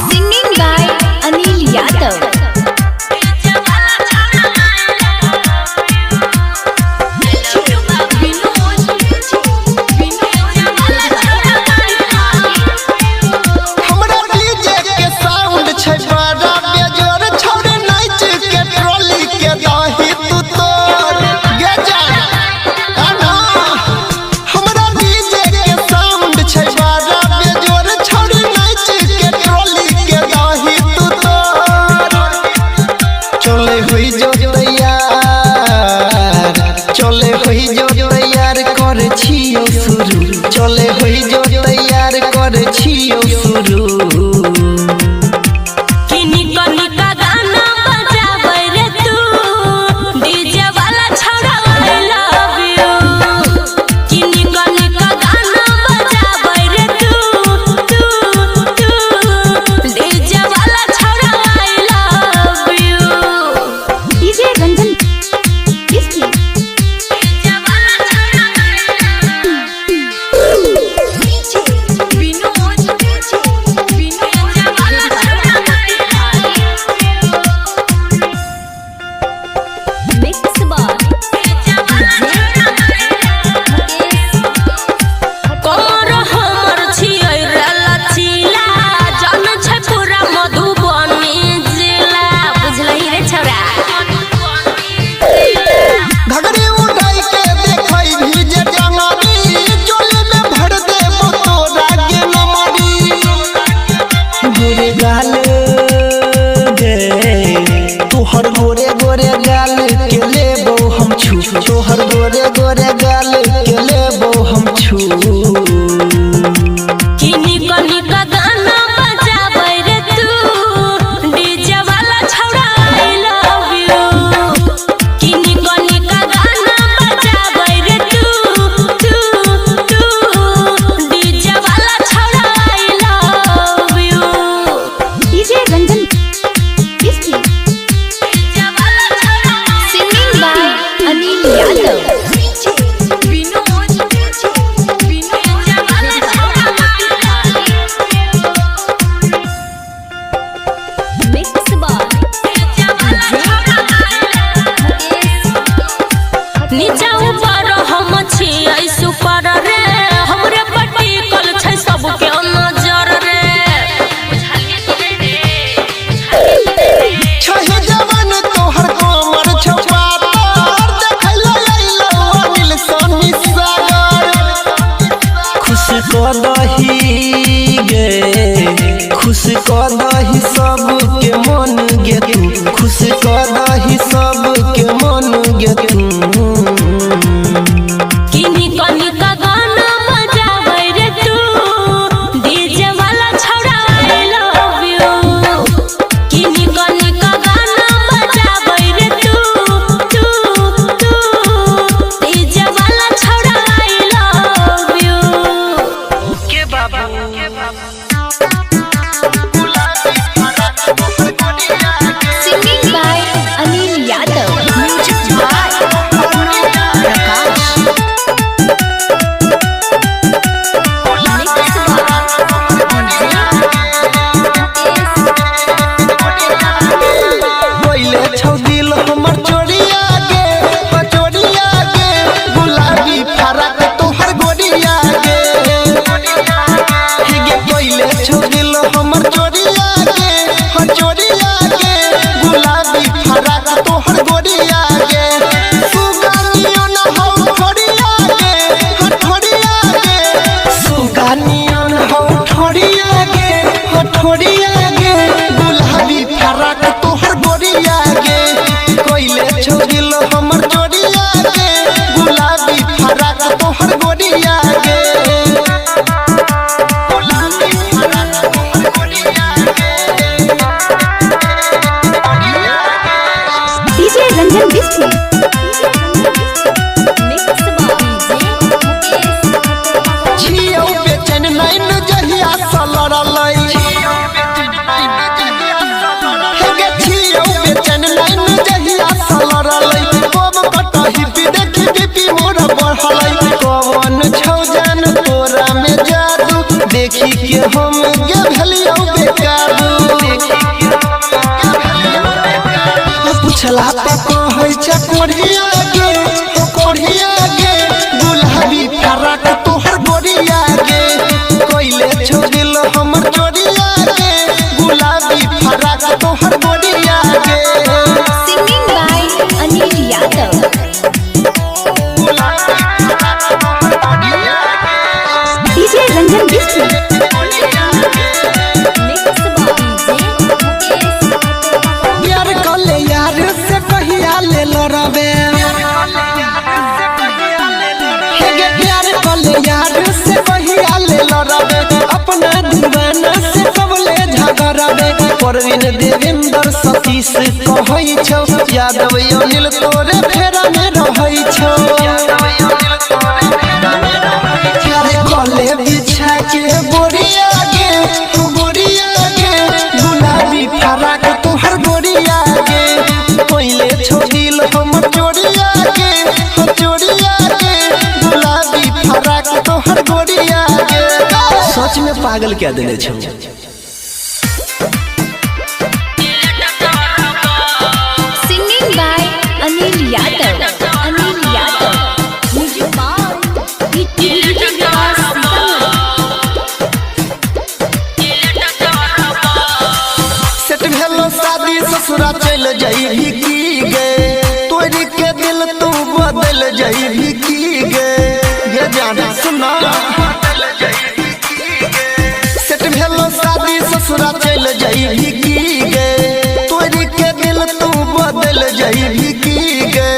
Singing by Anil Yadav. चले हुई जो तैयार कर छियो शुरू तोहर गोरे गोरे गाल के लेबो हम छू तोहर गोरे गोरे गाल के लेबो हम छू खुश कर दही सबके मन गे तू खुश कर दही सबके मन गे तू किनी कनी का गाना के हम गे भेलियो बेकाबू पूछला पे कहै छ कोढ़िया गे गुलाबी फराक तोहर गोरिया गे कोइले छो दिल हमर चोरिया गे गुलाबी फराक तोहर गोरिया गे Singing by Anil Yadav. DJ Ranjan Bishu. Mixed by DJ Mukesh. प्यार कले यार से कहिया ले लड़बे हेगे प्यार कले यार से कहिया ले लड़बे अपना दीवाना से कबले झगड़बे परवीन देवेंद्र सतीश कहै छौ यादव अनिल तोरे फेरा में रहै छौ प्यार कले बिछा के बोरिया गे गुलाबी फराक तोहर गोरिया गे कोइले छो दिल हमर चोरिया गे गुलाबी फराक तोहर गोरिया गे सच में पागल क्या देले छौ Singing by Anil Yadav. Music by DJ Vikas set भेलो शादी ससुरा चल जाइबी की गे तोरी के दिल तू बदल जाइबी की गे जान सुना सेट भेलो शादी ससुरा चल जाइबी की गे तोरी के दिल तू बदल जाइबी की गे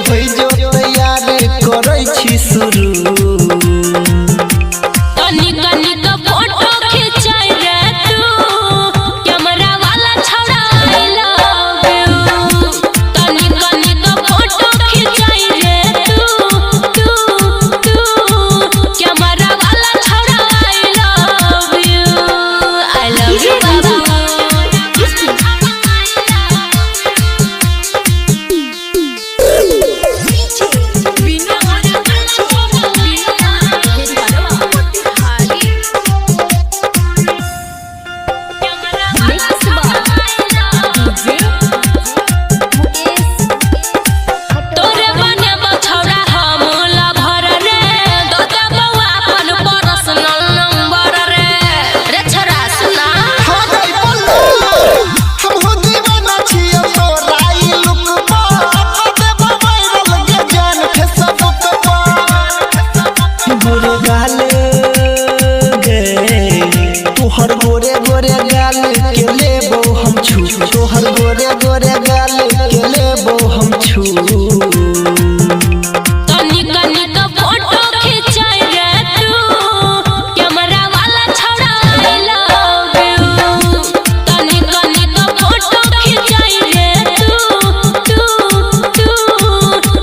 होइ जो तैयार करै छी शुरू कनी कनी का फोटो खिंचाई रे तू कैमरा वाला छौड़ा आई लव यू कनी कनी का फोटो खिंचाई रे तू कैमरा वाला छौड़ा आई लव यू बाबा तोहर गोरे गोरे गाल के लेबो हम छू तोहर गोरे गोरे गाल के लेबो हम छू कनी कनी का फोटो खिंचाई रे तू कैमरा वाला छौड़ा आई लव यू कनी कनी का फोटो खिंचाई रे तू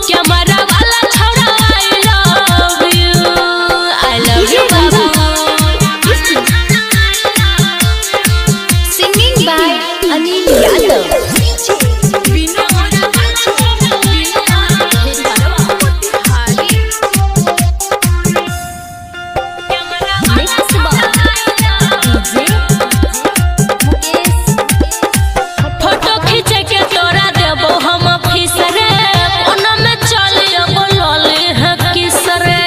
कैमरा वाला छौड़ा आई लव यू बाबा Singing by Anil Yadav. Photo खींचे के तोरा देबो हम फीस रे कोना में चलियो बोलले है किस रे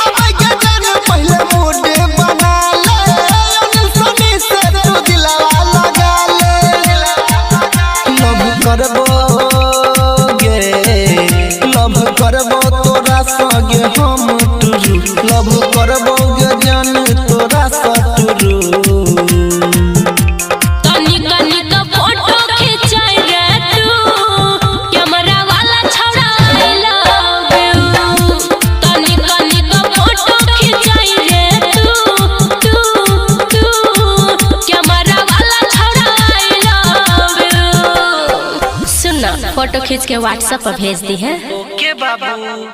अब के जान पहले मूड बना ले अनिल सोनी से तू दिलवा लगा ले लव करबो तोरा संगे हम टुरू लव करबो गे जान तोरा सटुरू कनी कनी का फोटो खिंचाई रे तू कैमरा वाला छौड़ा आई लव यू कनी कनी का फोटो खिंचाई रे तू कैमरा वाला छौड़ा आई लव यू सुन फोटो खींच के व्हाट्सएप पर भेज दी है ओके बाबू।